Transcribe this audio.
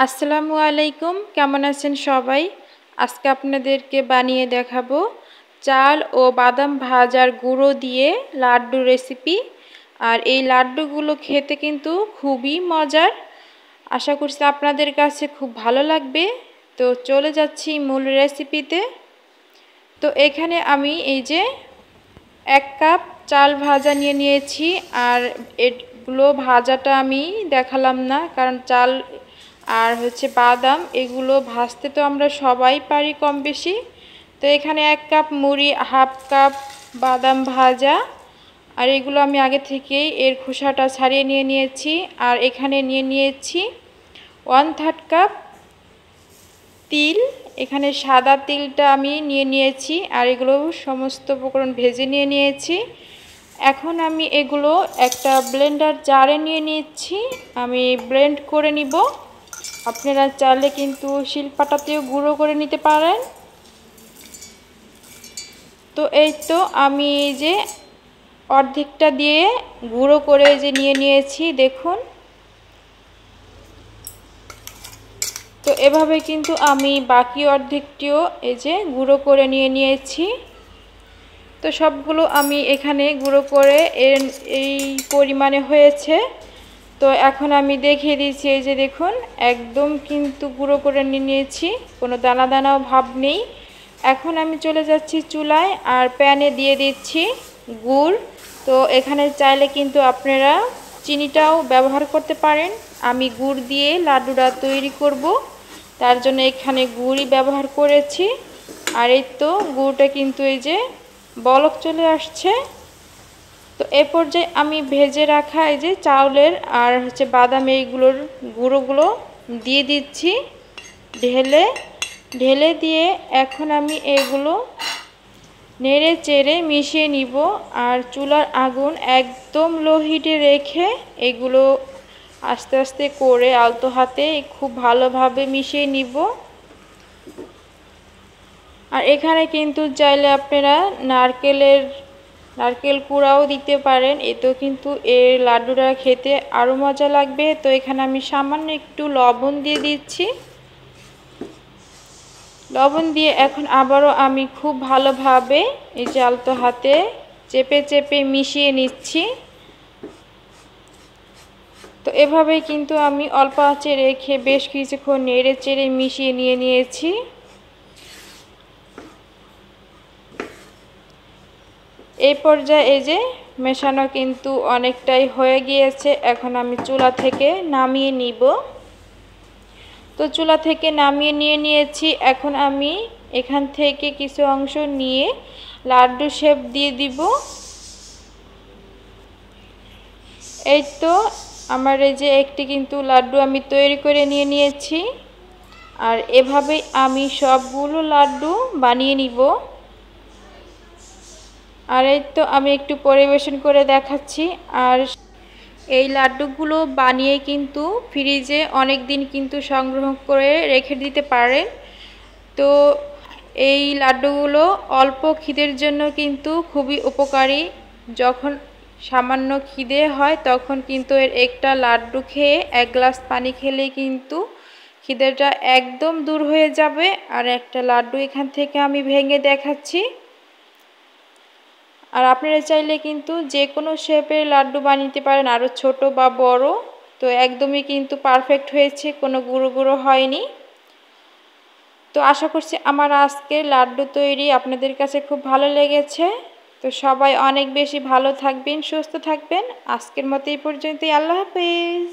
আসসালামু আলাইকুম, কেমন আছেন সবাই? আজকে আপনাদেরকে বানিয়ে দেখাবো চাল ও বাদাম ভাজার গুঁড়ো দিয়ে লাড্ডু রেসিপি। আর এই লাড্ডুগুলো খেতে কিন্তু খুবই মজার। আশা করছি আপনাদের কাছে খুব ভালো লাগবে। তো চলে যাচ্ছি মূল রেসিপিতে। তো এখানে আমি এই যে 1 কাপ চাল ভাজা নিয়েছি। আর এগুলো ভাজাটা আমি দেখালাম না, কারণ চাল আর বাদাম এগুলো ভাজতে তো আমরা সবাই পারি কম বেশি। তো এখানে 1 কাপ মুড়ি, হাফ কাপ বাদাম ভাজা, আর এগুলো আমি আগে থেকেই এর খোসাটা ছাড়িয়ে নিয়েছি। আর এখানে নিয়েছি 1/3 কাপ তিল। এখানে সাদা তিলটা আমি নিয়েছি। আর এগুলো সমস্ত উপকরণ ভেজে নিয়েছি। এখন আমি এগুলো একটা ব্লেন্ডার জারে নিচ্ছি। আমি ব্লেন্ড করে নিব। আপনারা চাইলে কিন্তু শিলপাটাতেও গুঁড়ো করে নিতে পারেন। তো এই তো আমি এই যে অর্ধেকটা দিয়ে গুঁড়ো করে যে নিয়েছি, দেখুন। তো এভাবে কিন্তু আমি বাকি অর্ধেকটিও এই যে গুঁড়ো করে নিয়েছি। তো সবগুলো আমি এখানে গুঁড়ো করে এই পরিমাণে হয়েছে। তো এখন আমি দেখিয়ে দিচ্ছি, এই যে দেখুন, একদম কিন্তু গুঁড়ো করে নিয়েছি, কোনো দানা দানাও ভাব নেই। এখন আমি চলে যাচ্ছি চুলায়, আর প্যানে দিয়ে দিচ্ছি গুড়। তো এখানে চাইলে কিন্তু আপনারা চিনিটাও ব্যবহার করতে পারেন। আমি গুড় দিয়ে লাড্ডুটা তৈরি করব, তার জন্য এখানে গুড়ই ব্যবহার করেছি। আর এই তো গুড়টা কিন্তু এই যে বলক চলে আসছে। তো এ পর্যায়ে আমি ভেজে রাখা এই যে চাউলের আর বাদাম এইগুলোর গুঁড়োগুলো দিয়ে দিচ্ছি ঢেলে দিয়ে এখন আমি এগুলো নেড়ে চেড়ে মিশিয়ে নিব। আর চুলার আগুন একদম লো হিটে রেখে এগুলো আস্তে আস্তে করে আলতো হাতে খুব ভালোভাবে মিশিয়ে নিব। আর এখানে কিন্তু চাইলে আপনারা নারকেল কুড়াও দিতে পারেন, এতেও কিন্তু এর লাড্ডুটা খেতে আরও মজা লাগবে। তো এখানে আমি সামান্য একটু লবণ দিয়ে দিচ্ছি। লবণ দিয়ে এখন আবারও আমি খুব ভালোভাবে এই যে আলতো হাতে চেপে চেপে মিশিয়ে নিচ্ছি। তো এভাবেই কিন্তু আমি অল্প আঁচে রেখে বেশ কিছুক্ষণ নেড়ে চেড়ে মিশিয়ে নিয়েছি। এই পর্যায়ে এই যে মেশানো কিন্তু অনেকটাই হয়ে গিয়েছে। এখন আমি চুলা থেকে নামিয়ে নিব। তো চুলা থেকে নামিয়ে নিয়েছি। এখন আমি এখান থেকে কিছু অংশ নিয়ে লাড্ডু শেপ দিয়ে দিব। এই তো আমার এই যে একটি কিন্তু লাড্ডু আমি তৈরি করে নিয়েছি। আর এভাবেই আমি সবগুলো লাড্ডু বানিয়ে নিব। আর এই তো আমি একটু পরিবেশন করে দেখাচ্ছি। আর এই লাড্ডুগুলো বানিয়ে কিন্তু ফ্রিজে অনেক দিন কিন্তু সংগ্রহ করে রেখে দিতে পারেন। তো এই লাড্ডুগুলো অল্প খিদের জন্য কিন্তু খুবই উপকারী। যখন সামান্য খিদে হয় তখন কিন্তু এর একটা লাড্ডু খেয়ে 1 গ্লাস পানি খেলেই কিন্তু খিদেটা একদম দূর হয়ে যাবে। আর একটা লাড্ডু এখান থেকে আমি ভেঙে দেখাচ্ছি। আর আপনারা চাইলে কিন্তু যে কোনো শেপের লাড্ডু বানাতে পারেন, আরও ছোট বা বড়। তো একদমই কিন্তু পারফেক্ট হয়েছে, কোনো গুঁড়ো গুঁড়ো হয়নি। তো আশা করছি আমার আজকের লাড্ডু তৈরি আপনাদের কাছে খুব ভালো লেগেছে। তো সবাই অনেক বেশি ভালো থাকবেন, সুস্থ থাকবেন। আজকের মতো এই পর্যন্তই। আল্লাহ হাফেজ।